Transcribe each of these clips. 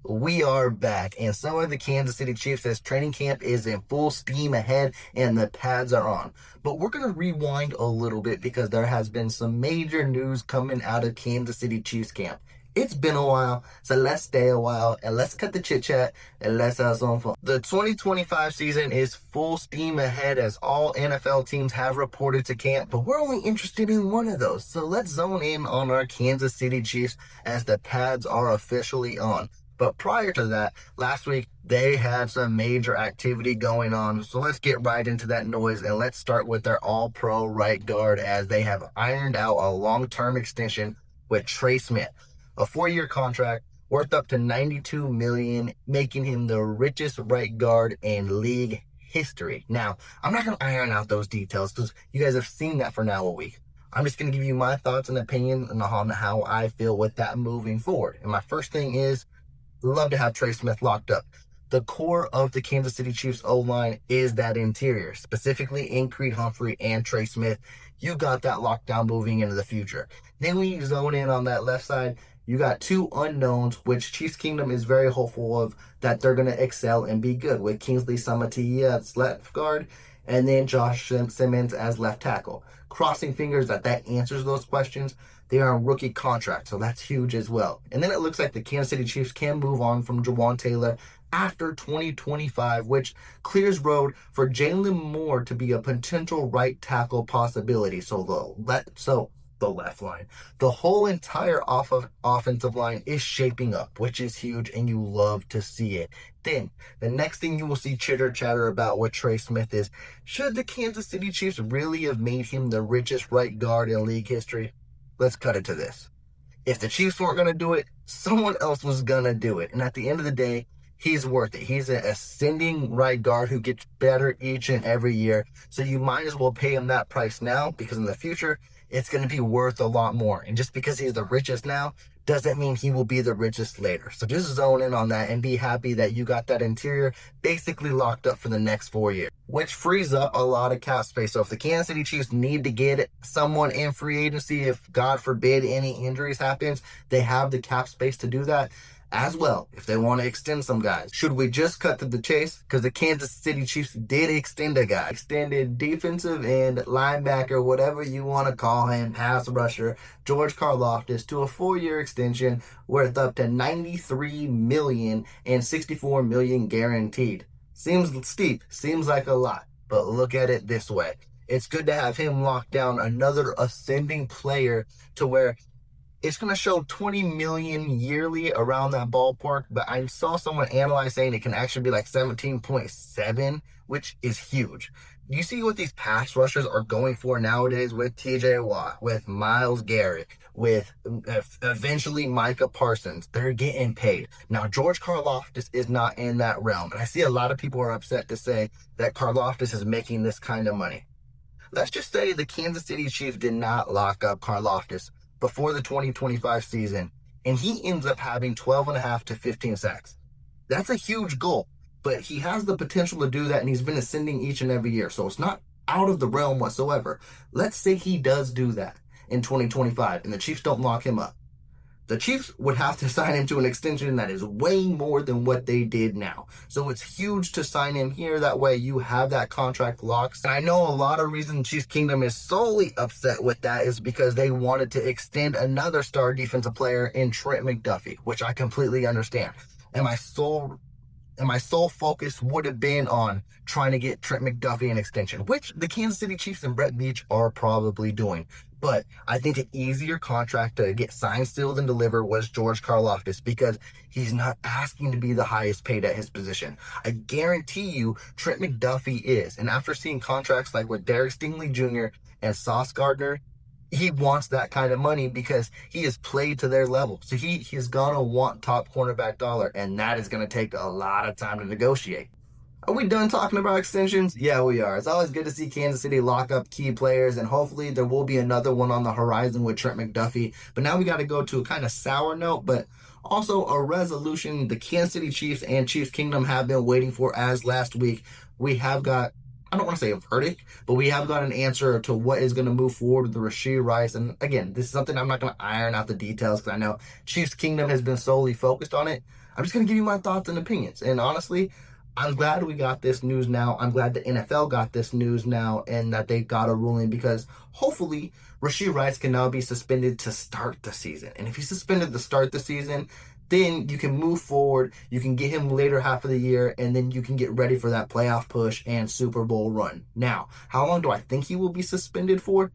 We are back, and so are the Kansas City Chiefs as training camp is in full steam ahead and the pads are on. But we're going to rewind a little bit because there has been some major news coming out of Kansas City Chiefs camp. It's been a while, so let's stay a while and let's cut the chit chat and let's have some fun. The 2025 season is full steam ahead as all NFL teams have reported to camp, but we're only interested in one of those. So let's zone in on our Kansas City Chiefs as the pads are officially on. But prior to that, last week, they had some major activity going on. So let's get right into that noise and let's start with their all-pro right guard as they have ironed out a long-term extension with Trey Smith, a 4-year contract worth up to $92 million, making him the richest right guard in league history. Now, I'm not going to iron out those details because you guys have seen that for now a week. I'm just going to give you my thoughts and opinion on how I feel with that moving forward. And my first thing is, love to have Trey Smith locked up. The core of the Kansas City Chiefs O-line is that interior, specifically in Creed Humphrey and Trey Smith. You got that lockdown moving into the future. Then when you zone in on that left side, you got two unknowns, which Chiefs Kingdom is very hopeful of that they're going to excel and be good, with Kingsley Samatia as left guard and then Josh Simmons as left tackle. Crossing fingers that answers those questions. They are on rookie contract, so that's huge as well. And then it looks like the Kansas City Chiefs can move on from Jawan Taylor after 2025, which clears road for Jalen Moore to be a potential right tackle possibility. So the left line, the whole entire offensive line is shaping up, which is huge, and you love to see it. Then the next thing you will see chitter chatter about with Trey Smith is, should the Kansas City Chiefs really have made him the richest right guard in league history? Let's cut it to this. If the Chiefs weren't going to do it, someone else was going to do it. And at the end of the day, he's worth it. He's an ascending right guard who gets better each and every year. So you might as well pay him that price now, because in the future, it's going to be worth a lot more. And just because he's the richest now doesn't mean he will be the richest later. So just zone in on that and be happy that you got that interior basically locked up for the next 4 years, which frees up a lot of cap space. So if the Kansas City Chiefs need to get someone in free agency, if God forbid any injuries happens, they have the cap space to do that as well if they want to extend some guys. Should we just cut to the chase? Because the Kansas City Chiefs did extend a guy. Extended defensive end, linebacker, whatever you want to call him, pass rusher, George Karlaftis, to a 4-year extension worth up to $93 million and $64 million guaranteed. Seems steep, seems like a lot, but look at it this way. It's good to have him locked down, another ascending player to where it's going to show $20 million yearly around that ballpark, but I saw someone analyze saying it can actually be like 17.7, which is huge. You see what these pass rushers are going for nowadays with TJ Watt, with Myles Garrett, with eventually Micah Parsons. They're getting paid. Now, George Karlaftis is not in that realm, and I see a lot of people are upset to say that Karlaftis is making this kind of money. Let's just say the Kansas City Chiefs did not lock up Karlaftis before the 2025 season, and he ends up having 12.5 to 15 sacks. That's a huge goal, but he has the potential to do that, and he's been ascending each and every year, so it's not out of the realm whatsoever. Let's say he does do that in 2025, and the Chiefs don't lock him up. The Chiefs would have to sign him to an extension that is way more than what they did now. So it's huge to sign him here. That way you have that contract locked. And I know a lot of reason Chiefs Kingdom is solely upset with that is because they wanted to extend another star defensive player in Trent McDuffie, which I completely understand. And my sole focus would have been on trying to get Trent McDuffie an extension, which the Kansas City Chiefs and Brett Veach are probably doing. But I think an easier contract to get signed, sealed, and delivered was George Karlaftis, because he's not asking to be the highest paid at his position. I guarantee you Trent McDuffie is. And after seeing contracts like with Derek Stingley Jr. and Sauce Gardner, he wants that kind of money because he has played to their level. So he's going to want top cornerback dollar, and that is going to take a lot of time to negotiate. Are we done talking about extensions? Yeah, we are. It's always good to see Kansas City lock up key players, and hopefully there will be another one on the horizon with Trent McDuffie. But now we got to go to a kind of sour note, but also a resolution the Kansas City Chiefs and Chiefs Kingdom have been waiting for, as last week we have got, I don't want to say a verdict, but we have got an answer to what is going to move forward with the Rashee Rice. And again, this is something I'm not going to iron out the details because I know Chiefs Kingdom has been solely focused on it. I'm just going to give you my thoughts and opinions. And honestly, I'm glad we got this news now. I'm glad the NFL got this news now and that they got a ruling, because hopefully Rashee Rice can now be suspended to start the season. And if he's suspended to start the season, then you can move forward. You can get him later half of the year, and then you can get ready for that playoff push and Super Bowl run. Now, how long do I think he will be suspended for?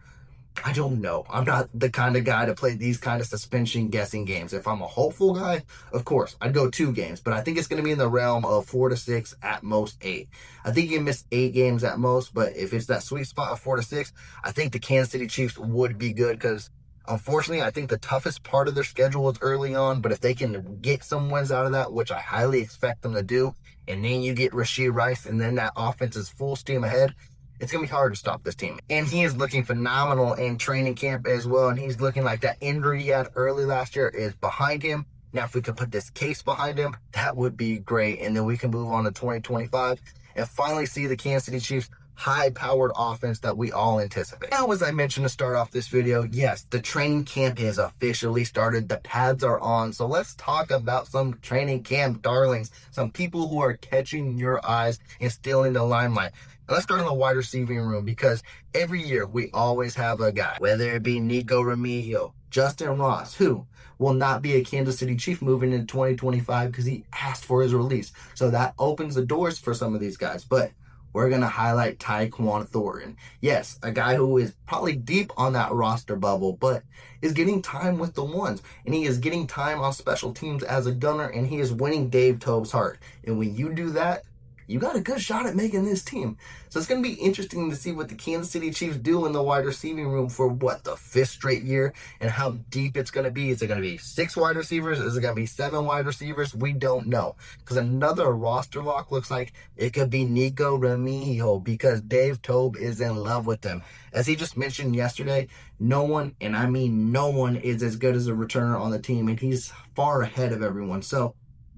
I don't know. I'm not the kind of guy to play these kind of suspension guessing games. If I'm a hopeful guy, of course, I'd go 2 games, but I think it's going to be in the realm of 4 to 6, at most 8. I think you can miss 8 games at most, but if it's that sweet spot of 4 to 6, I think the Kansas City Chiefs would be good, because unfortunately, I think the toughest part of their schedule is early on, but if they can get some wins out of that, which I highly expect them to do, and then you get Rashee Rice, and then that offense is full steam ahead, it's going to be hard to stop this team. And he is looking phenomenal in training camp as well. And he's looking like that injury he had early last year is behind him. Now, if we could put this case behind him, that would be great. And then we can move on to 2025 and finally see the Kansas City Chiefs high-powered offense that we all anticipate. Now, as I mentioned to start off this video, yes, the training camp is officially started. The pads are on. So let's talk about some training camp darlings, some people who are catching your eyes and stealing the limelight. And let's start in the wide receiving room, because every year we always have a guy, whether it be Nico Remigio, Justin Ross, who will not be a Kansas City Chief moving into 2025 because he asked for his release. So that opens the doors for some of these guys. But we're going to highlight Tyquan Thornton. Yes, a guy who is probably deep on that roster bubble, but is getting time with the ones. And he is getting time on special teams as a gunner, and he is winning Dave Tobe's heart. And when you do that, you got a good shot at making this team. So it's going to be interesting to see what the Kansas City Chiefs do in the wide receiving room for, the 5th straight year, and how deep it's going to be. Is it going to be 6 wide receivers? Is it going to be 7 wide receivers? We don't know. Because another roster lock looks like it could be Nico Remigio, because Dave Tobe is in love with him. As he just mentioned yesterday, no one, and I mean no one, is as good as a returner on the team, and he's far ahead of everyone. So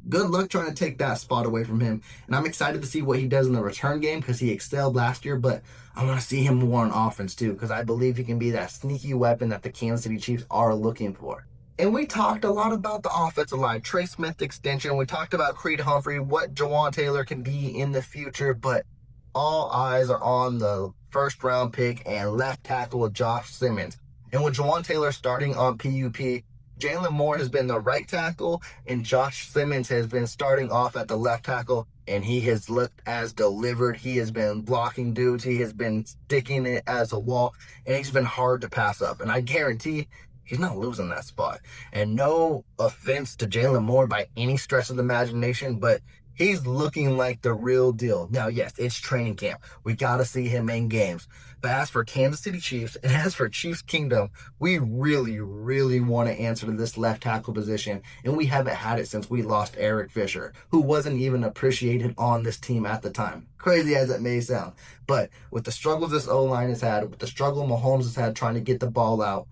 good luck trying to take that spot away from him. And I'm excited to see what he does in the return game, because he excelled last year, but I want to see him more on offense too, because I believe he can be that sneaky weapon that the Kansas City Chiefs are looking for. And we talked a lot about the offensive line, Trey Smith extension. We talked about Creed Humphrey, what Jawan Taylor can be in the future, but all eyes are on the 1st round pick and left tackle Josh Simmons. And with Jawan Taylor starting on PUP, Jalen Moore has been the right tackle, and Josh Simmons has been starting off at the left tackle, and he has looked as delivered. He has been blocking dudes. He has been sticking it as a wall, and he's been hard to pass up. And I guarantee he's not losing that spot. And no offense to Jalen Moore by any stretch of the imagination, but he's looking like the real deal. Now, yes, it's training camp. We got to see him in games. But as for Kansas City Chiefs, and as for Chiefs Kingdom, we really, really want to answer to this left tackle position. And we haven't had it since we lost Eric Fisher, who wasn't even appreciated on this team at the time. Crazy as it may sound. But with the struggles this O-line has had, with the struggle Mahomes has had trying to get the ball out,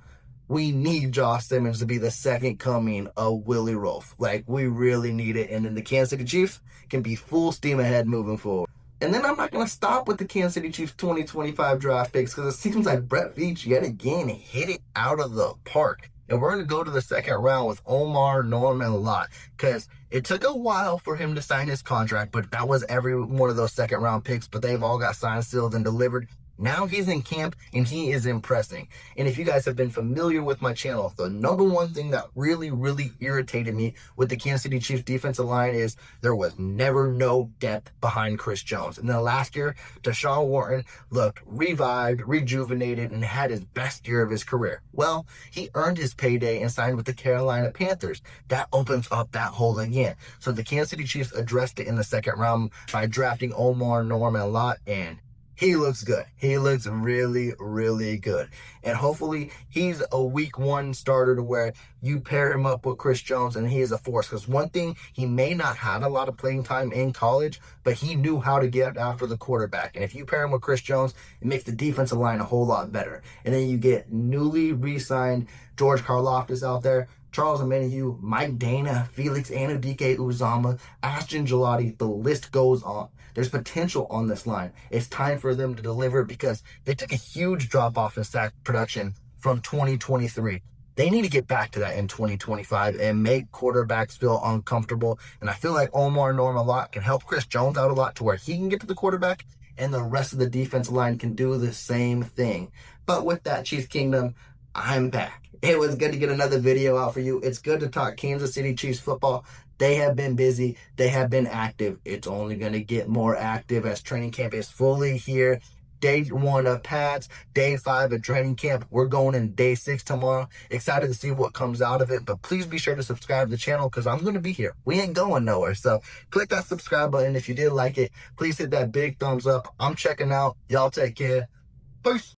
we need Josh Simmons to be the second coming of Willie Rolfe. Like, we really need it. And then the Kansas City Chiefs can be full steam ahead moving forward. And then I'm not going to stop with the Kansas City Chiefs 2025 draft picks, because it seems like Brett Veach yet again hit it out of the park. And we're going to go to the 2nd round with Omar Norman Lott, because it took a while for him to sign his contract, but that was every one of those 2nd round picks, but they've all got signed, sealed, and delivered. Now he's in camp, and he is impressing. And if you guys have been familiar with my channel, the number one thing that really, really irritated me with the Kansas City Chiefs defensive line is there was never no depth behind Chris Jones. And then last year, Deshaun Watson looked revived, rejuvenated, and had his best year of his career. Well, he earned his payday and signed with the Carolina Panthers. That opens up that hole again. So the Kansas City Chiefs addressed it in the 2nd round by drafting Omar Norman Lott, and he looks good. He looks really, really good. And hopefully he's a week 1 starter to where you pair him up with Chris Jones and he is a force. Because one thing, he may not have a lot of playing time in college, but he knew how to get after the quarterback. And if you pair him with Chris Jones, it makes the defensive line a whole lot better. And then you get newly re-signed George Karlaftis out there, Charles Omenihu, Mike Dana, Felix Anudike-Uzomah, Ashton Gelati, the list goes on. There's potential on this line. It's time for them to deliver, because they took a huge drop off in sack production from 2023. They need to get back to that in 2025 and make quarterbacks feel uncomfortable. And I feel like Omar Norm a lot can help Chris Jones out a lot to where he can get to the quarterback and the rest of the defensive line can do the same thing. But with that, Chiefs Kingdom, I'm back. It was good to get another video out for you. It's good to talk Kansas City Chiefs football. They have been busy. They have been active. It's only going to get more active as training camp is fully here. Day 1 of pads, day 5 of training camp. We're going in day 6 tomorrow. Excited to see what comes out of it, but please be sure to subscribe to the channel because I'm going to be here. We ain't going nowhere. So click that subscribe button. If you did like it, please hit that big thumbs up. I'm checking out. Y'all take care. Peace.